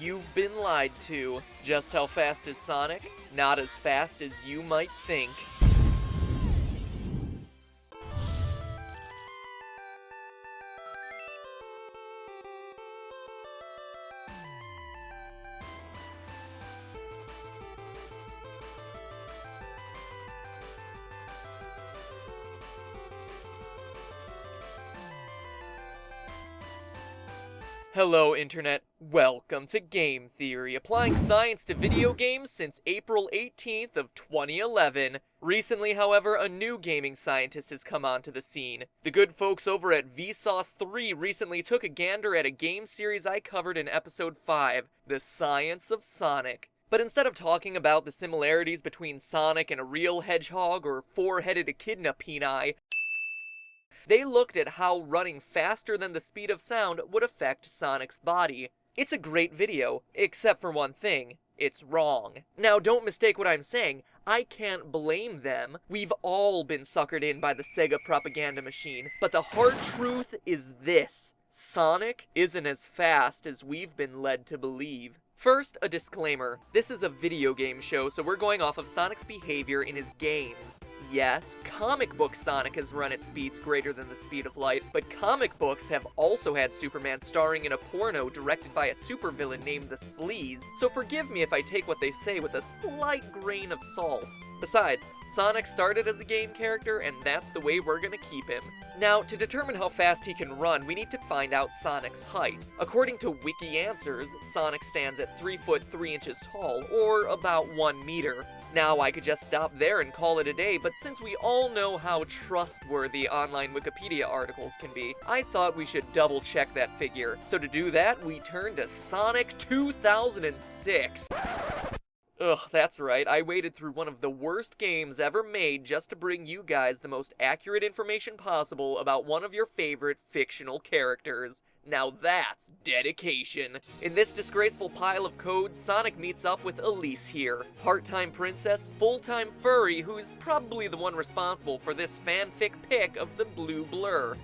You've been lied to. Just how fast is Sonic? Not as fast as you might think. Hello, Internet. Welcome to Game Theory, applying science to video games since April 18th of 2011. Recently, however, a new gaming scientist has come onto the scene. The good folks over at Vsauce3 recently took a gander at a game series I covered in episode 5, The Science of Sonic. But instead of talking about the similarities between Sonic and a real hedgehog or four-headed echidna peni, they looked at how running faster than the speed of sound would affect Sonic's body. It's a great video, except for one thing. It's wrong. Now, don't mistake what I'm saying. I can't blame them. We've all been suckered in by the Sega propaganda machine. But the hard truth is this. Sonic isn't as fast as we've been led to believe. First, a disclaimer. This is a video game show, so we're going off of Sonic's behavior in his games. Yes, comic book Sonic has run at speeds greater than the speed of light, but comic books have also had Superman starring in a porno directed by a supervillain named the Sleaze, so forgive me if I take what they say with a slight grain of salt. Besides, Sonic started as a game character, and that's the way we're gonna keep him. Now, to determine how fast he can run, we need to find out Sonic's height. According to Wiki Answers, Sonic stands at 3 foot 3 inches tall, or about 1 meter. Now, I could just stop there and call it a day, but since we all know how trustworthy online Wikipedia articles can be, I thought we should double check that figure. So to do that, we turn to Sonic 2006. Ugh, that's right, I waded through one of the worst games ever made just to bring you guys the most accurate information possible about one of your favorite fictional characters. Now that's dedication. In this disgraceful pile of code, Sonic meets up with Elise here, part-time princess, full-time furry, who's probably the one responsible for this fanfic pic of the blue blur.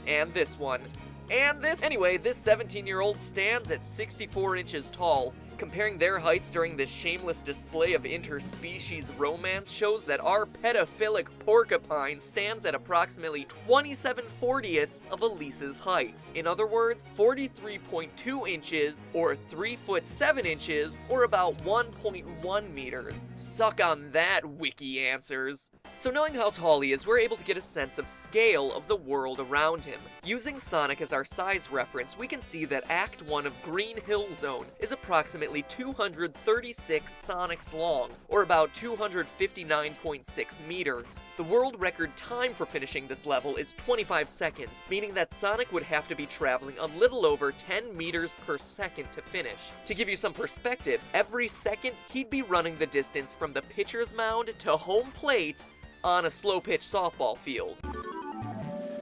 And this one. And this. Anyway, this 17-year-old stands at 64 inches tall. Comparing their heights during this shameless display of interspecies romance shows that our pedophilic porcupine stands at approximately 27/40ths of Elise's height. In other words, 43.2 inches, or 3 foot 7 inches, or about 1.1 meters. Suck on that, Wiki Answers. So knowing how tall he is, we're able to get a sense of scale of the world around him. Using Sonic as our size reference, we can see that Act 1 of Green Hill Zone is approximately 236 Sonics long, or about 259.6 meters. The world record time for finishing this level is 25 seconds, meaning that Sonic would have to be traveling a little over 10 meters per second to finish. To give you some perspective, every second he'd be running the distance from the pitcher's mound to home plate on a slow-pitch softball field.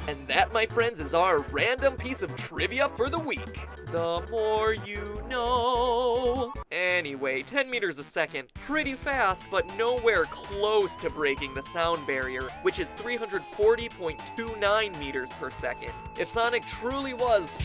And that, my friends, is our random piece of trivia for the week. The more you know. Anyway, 10 meters a second, pretty fast, but nowhere close to breaking the sound barrier, which is 340.29 meters per second. If Sonic truly was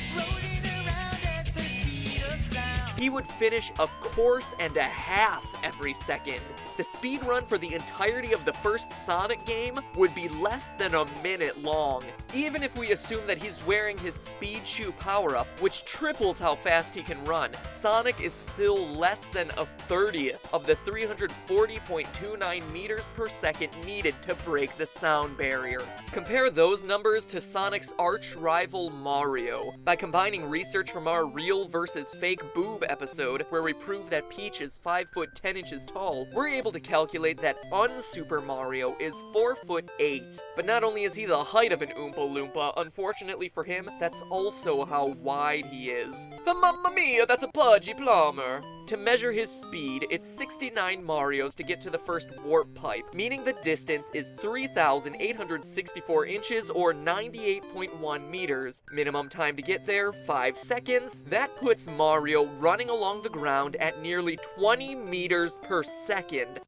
he would finish a course and a half every second. The speed run for the entirety of the first Sonic game would be less than a minute long. Even if we assume that he's wearing his Speed Shoe power-up, which triples how fast he can run, Sonic is still less than a 30th of the 340.29 meters per second needed to break the sound barrier. Compare those numbers to Sonic's arch-rival Mario. By combining research from our real versus fake boob episode, where we prove that Peach is 5 foot 10 inches tall, we're able to calculate that un-Super Mario is 4 foot 8. But not only is he the height of an Oompa Loompa, unfortunately for him, that's also how wide he is. Mamma mia, that's a pudgy plumber! To measure his speed, it's 69 Marios to get to the first warp pipe, meaning the distance is 3,864 inches or 98.1 meters. Minimum time to get there, 5 seconds. That puts Mario running along the ground at nearly 20 meters per second.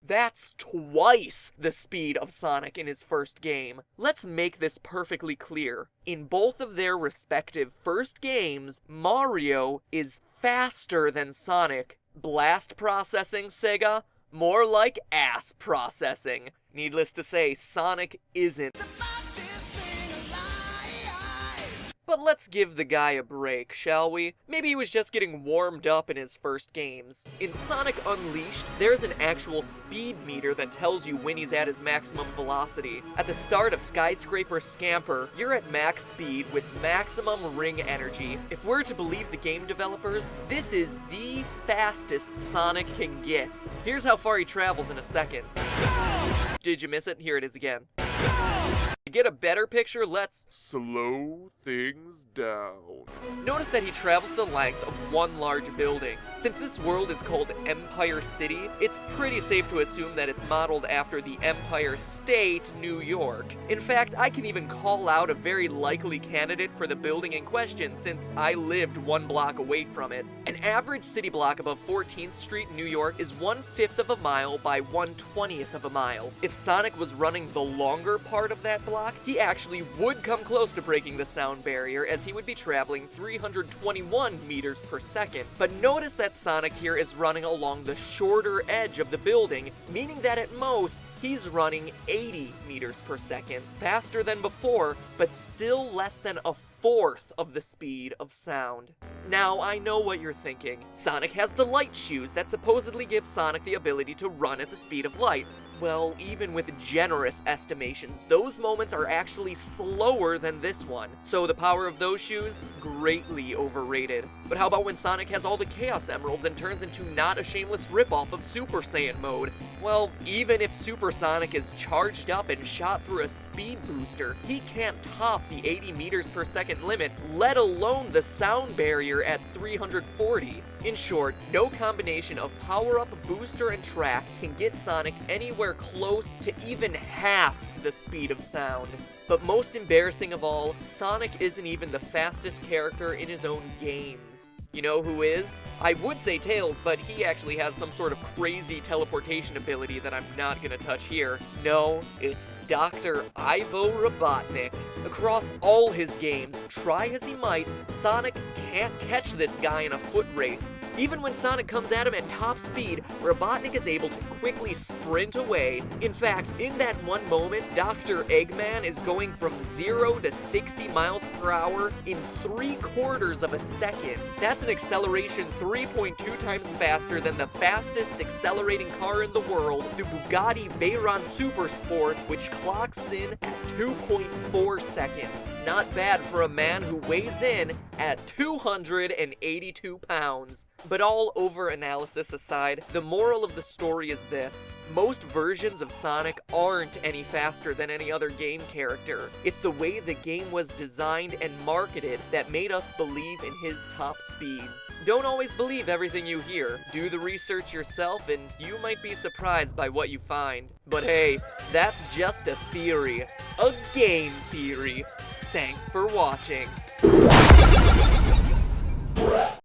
That's twice the speed of Sonic in his first game. Let's make this perfectly clear. In both of their respective first games, Mario is faster than Sonic. Blast processing, Sega? More like ass processing. Needless to say, Sonic isn't. But let's give the guy a break, shall we? Maybe he was just getting warmed up in his first games. In Sonic Unleashed, there's an actual speed meter that tells you when he's at his maximum velocity. At the start of Skyscraper Scamper, you're at max speed with maximum ring energy. If we're to believe the game developers, this is the fastest Sonic can get. Here's how far he travels in a second. Did you miss it? Here it is again. To get a better picture, let's slow things down. Notice that he travels the length of one large building. Since this world is called Empire City, it's pretty safe to assume that it's modeled after the Empire State, New York. In fact, I can even call out a very likely candidate for the building in question since I lived 1 block away from it. An average city block above 14th Street, New York is 1/5 of a mile by 1/20th of a mile. If Sonic was running the longer part of that block, he actually would come close to breaking the sound barrier as he would be traveling 321 meters per second. But notice that Sonic here is running along the shorter edge of the building, meaning that at most, he's running 80 meters per second, faster than before, but still less than 1/4 of the speed of sound. Now, I know what you're thinking. Sonic has the light shoes that supposedly give Sonic the ability to run at the speed of light. Well, even with generous estimations, those moments are actually slower than this one. So the power of those shoes, greatly overrated. But how about when Sonic has all the Chaos Emeralds and turns into not a shameless ripoff of Super Saiyan mode? Well, even if Super Sonic is charged up and shot through a speed booster, he can't top the 80 meters per second limit, let alone the sound barrier at 340. In short, no combination of power-up, booster, and track can get Sonic anywhere close to even half the speed of sound. But most embarrassing of all, Sonic isn't even the fastest character in his own games. You know who is? I would say Tails, but he actually has some sort of crazy teleportation ability that I'm not gonna touch here. No, it's Dr. Ivo Robotnik. Across all his games, try as he might, Sonic can't catch this guy in a foot race. Even when Sonic comes at him at top speed, Robotnik is able to quickly sprint away. In fact, in that one moment, Dr. Eggman is going from 0 to 60 miles per hour in 3/4 of a second. That's an acceleration 3.2 times faster than the fastest accelerating car in the world, the Bugatti Veyron Supersport, which clocks in at 2.4 seconds. Not bad for a man who weighs in at 282 pounds. But all over-analysis aside, the moral of the story is this. Most versions of Sonic aren't any faster than any other game character. It's the way the game was designed and marketed that made us believe in his top speeds. Don't always believe everything you hear. Do the research yourself and you might be surprised by what you find. But hey, that's just a theory. A game theory. Thanks for watching.